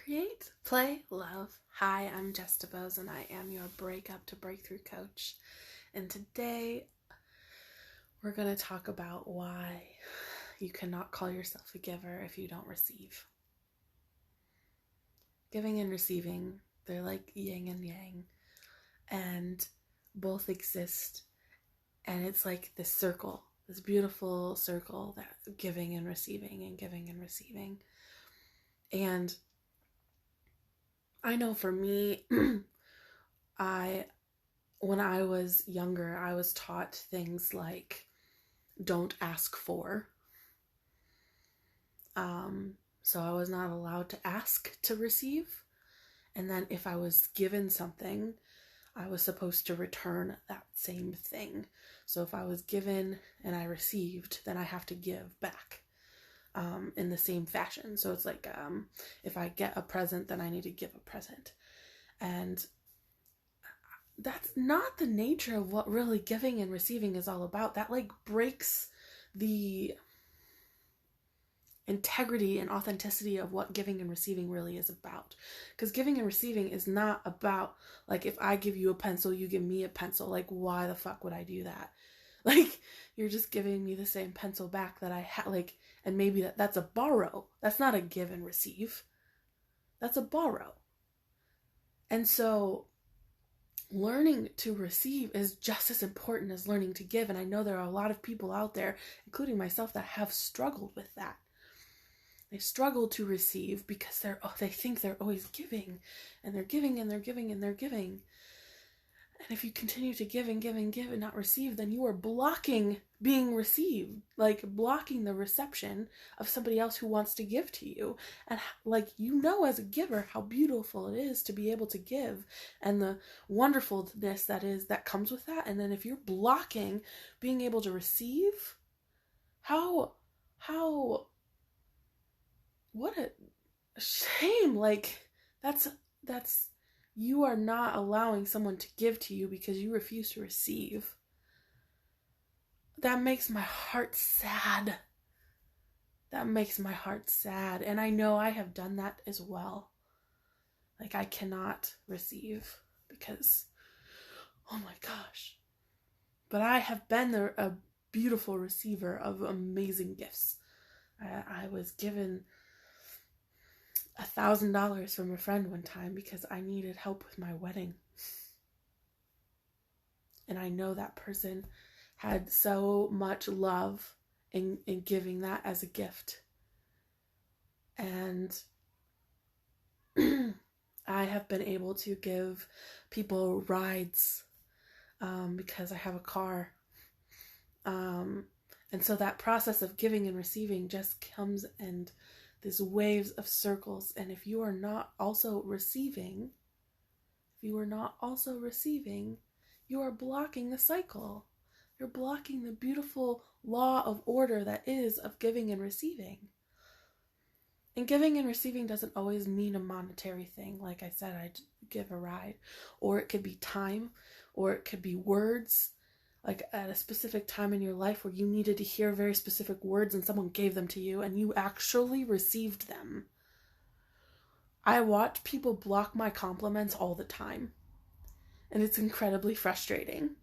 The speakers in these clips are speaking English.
Create, play, love. Hi, I'm Jess DeBose and I am your Breakup to Breakthrough coach. And today we're going to talk about why you cannot call yourself a giver if you don't receive. Giving and receiving, they're like yin and yang, and both exist. And it's like this circle, this beautiful circle that giving and receiving and giving and receiving. And I know for me, when I was younger, I was taught things like don't ask for. So I was not allowed to ask to receive. And then if I was given something, I was supposed to return that same thing. So if I was given and I received, then I have to give back in the same fashion. So it's like if I get a present, then I need to give a present. And that's not the nature of what really giving and receiving is all about. That like breaks the integrity and authenticity of what giving and receiving really is about. Because giving and receiving is not about like if I give you a pencil, you give me a pencil. Like why the fuck would I do that? Like you're just giving me the same pencil back that I had, like, and maybe that's a borrow. That's not a give and receive. That's a borrow. And so learning to receive is just as important as learning to give. And I know there are a lot of people out there, including myself, that have struggled with that. They struggle to receive because they think they're always giving, and they're giving and they're giving and they're giving. And if you continue to give and give and give and not receive, then you are blocking being received, like blocking the reception of somebody else who wants to give to you. And like, as a giver, how beautiful it is to be able to give and the wonderfulness that comes with that. And then if you're blocking being able to receive, what a shame. Like that's you are not allowing someone to give to you because you refuse to receive. That makes my heart sad. And I know I have done that as well. Like I cannot receive because, oh my gosh. But I have been a beautiful receiver of amazing gifts. I was given $1,000 from a friend one time because I needed help with my wedding. And I know that person had so much love in giving that as a gift. And I have been able to give people rides because I have a car. And so that process of giving and receiving just comes and these waves of circles. And if you are not also receiving, you are blocking the cycle. You're blocking the beautiful law of order that is of giving and receiving. And giving and receiving doesn't always mean a monetary thing. Like I said, I give a ride. Or it could be time, or it could be words. Like at a specific time in your life where you needed to hear very specific words and someone gave them to you and you actually received them. I watch people block my compliments all the time. And it's incredibly frustrating.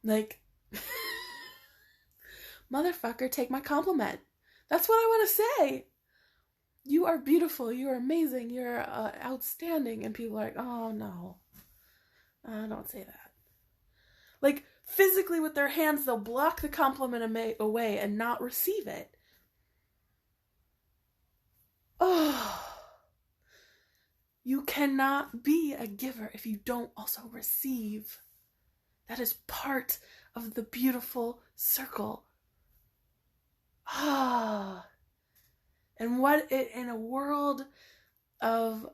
Like, motherfucker, take my compliment. That's what I want to say. You are beautiful. You are amazing. You're outstanding. And people are like, oh no. Don't say that. Like, physically with their hands, they'll block the compliment away and not receive it. Oh. You cannot be a giver if you don't also receive. That is part of the beautiful circle. And in a world of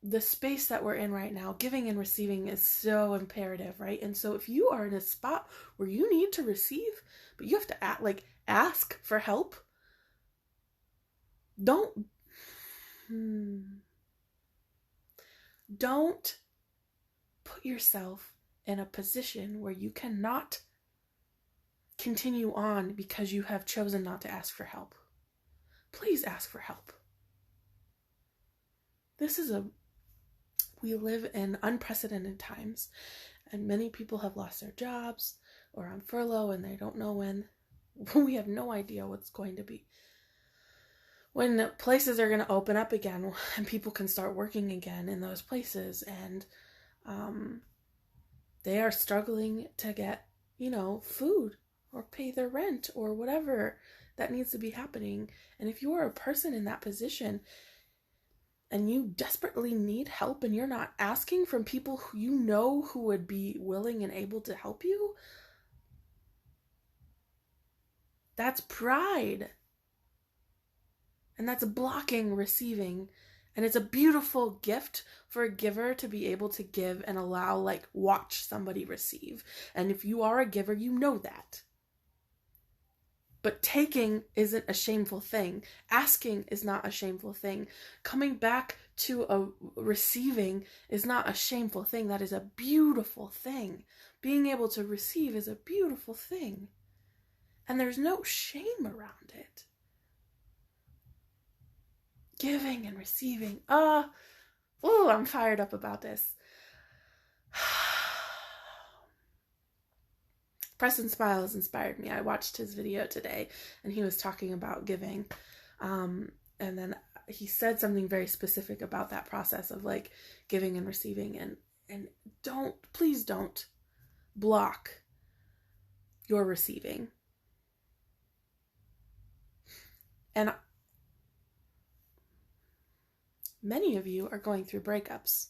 the space that we're in right now, giving and receiving is so imperative, right? And so if you are in a spot where you need to receive, but you have to ask for help, don't put yourself in a position where you cannot continue on because you have chosen not to ask for help. please ask for help. We live in unprecedented times, and many people have lost their jobs or on furlough, and they don't know when. We have no idea what's going to be. When places are going to open up again and people can start working again in those places, and they are struggling to get, food or pay their rent or whatever that needs to be happening. And if you are a person in that position and you desperately need help and you're not asking from people who would be willing and able to help you, that's pride. And that's blocking receiving. And it's a beautiful gift for a giver to be able to give and watch somebody receive. And if you are a giver, you know that. But taking isn't a shameful thing. Asking is not a shameful thing. Coming back to a receiving is not a shameful thing. That is a beautiful thing. Being able to receive is a beautiful thing. And there's no shame around it. Giving and receiving. I'm fired up about this. Preston Smile has inspired me. I watched his video today and he was talking about giving. And then he said something very specific about that process of giving and receiving, and please don't block your receiving. And many of you are going through breakups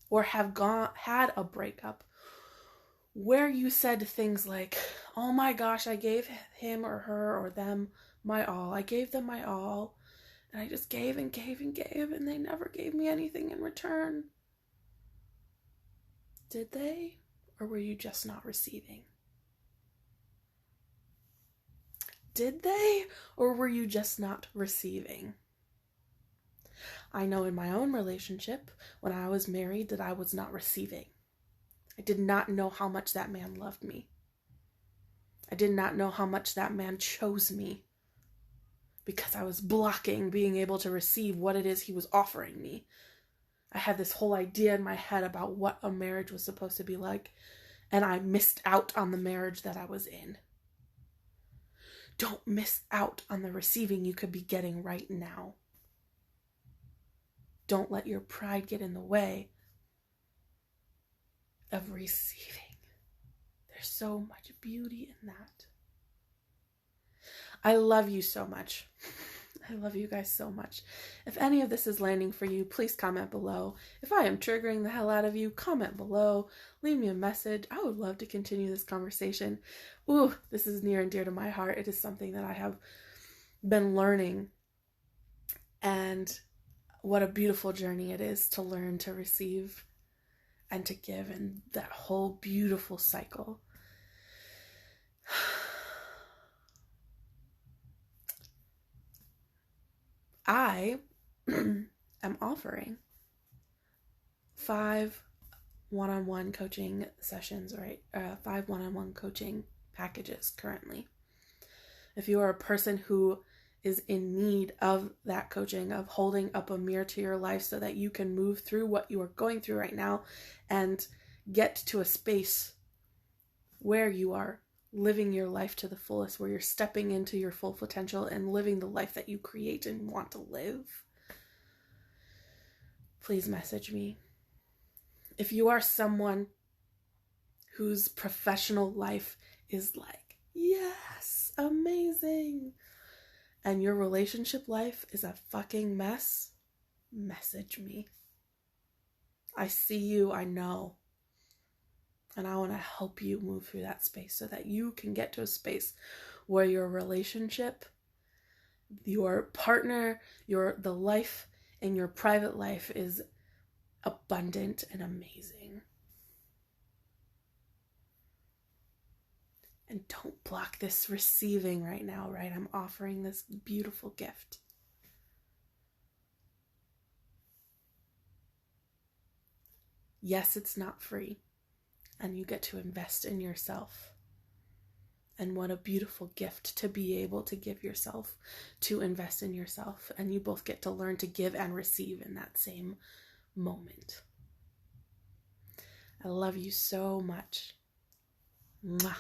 or have had a breakup where you said things like, oh my gosh, I gave him or her or them my all. I gave them my all. And I just gave and gave and gave, and they never gave me anything in return. Did they? Or were you just not receiving? Did they? Or were you just not receiving? I know in my own relationship, when I was married, that I was not receiving. I did not know how much that man loved me. I did not know how much that man chose me because I was blocking being able to receive what it is he was offering me. I had this whole idea in my head about what a marriage was supposed to be like, and I missed out on the marriage that I was in. Don't miss out on the receiving you could be getting right now. Don't let your pride get in the way of receiving. There's so much beauty in that. I love you so much. I love you guys so much. If any of this is landing for you, please comment below. If I am triggering the hell out of you, comment below. Leave me a message. I would love to continue this conversation. Ooh, this is near and dear to my heart. It is something that I have been learning. And what a beautiful journey it is to learn to receive and to give, and that whole beautiful cycle. I am offering 5 one-on-one coaching sessions, 5 one-on-one coaching packages currently. If you are a person who is in need of that coaching, of holding up a mirror to your life so that you can move through what you are going through right now and get to a space where you are living your life to the fullest, where you're stepping into your full potential and living the life that you create and want to live, please message me. If you are someone whose professional life is yes, amazing, and your relationship life is a fucking mess, message me. I see you, I know. And I want to help you move through that space so that you can get to a space where your relationship, your partner, the life in your private life is abundant and amazing. And don't block this receiving right now, right? I'm offering this beautiful gift. Yes, it's not free. And you get to invest in yourself And what a beautiful gift to be able to give yourself, to invest in yourself. And you both get to learn to give and receive in that same moment. I love you so much. Mwah.